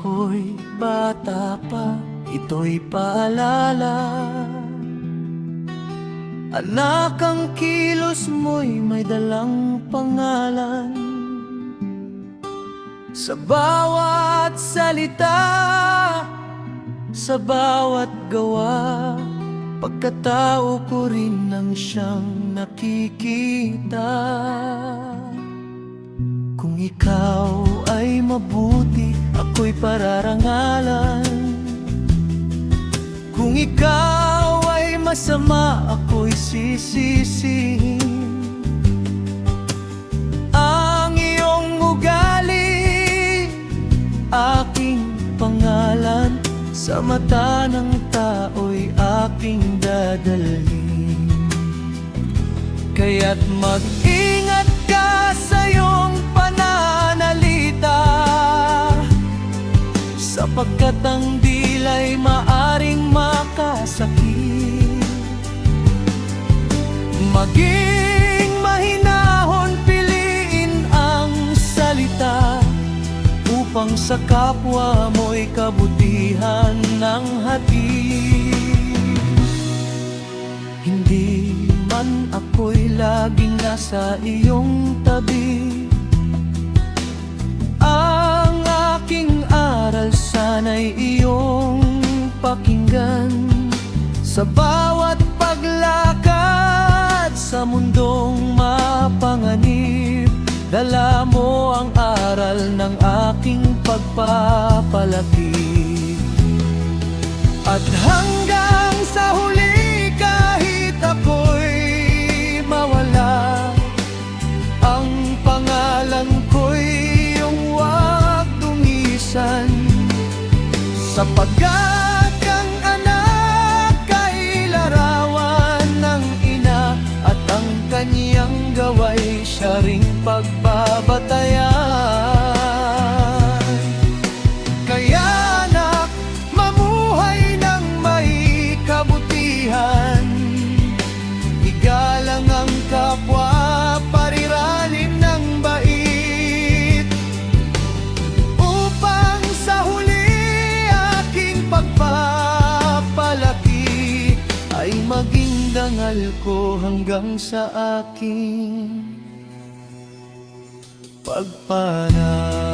ako'y bata pa, ito'y paalala. Anak, ang kilos mo'y may dalang pangalan. Sa bawat salita, sa bawat gawa, pagkatao ko rin ang siyang nakikita. Kung ikaw ay mabuti, ako'y pararangalan. Kung ikaw ay masama, ako'y sisisihin. Ang iyong ugali, aking pangalan, sa mata ng tao'y aking dadalhin. Kaya't mag-ingat ka sa iyong pananalita, sapagkat ang dila'y maaring makasakit. Maging mahinahon, piliin ang salita, upang sa kapwa mo'y kabutihan ng hatid. Hindi man ako'y laging nasa iyong tabi, ang aking aral sana'y iyong pakinggan. Sa bawat paglakad sa mundong mapanganib, dala mo ang aral ng aking pagpapalaki. At hanggang sa huli, kahit ako'y mawala, ang pangalan ko'y iyong huwag dungisan. Sapagkat ang anak ay larawan ng ina, at ang kanyang gawa'y siya ring pagbabatayan. Kaya anak, mamuhay ng may kabutihan, igalang ang kapwa, pariralim ng bait, upang sa huli aking pagpapalaki ay maging dangal ko hanggang sa aking pagpanaw.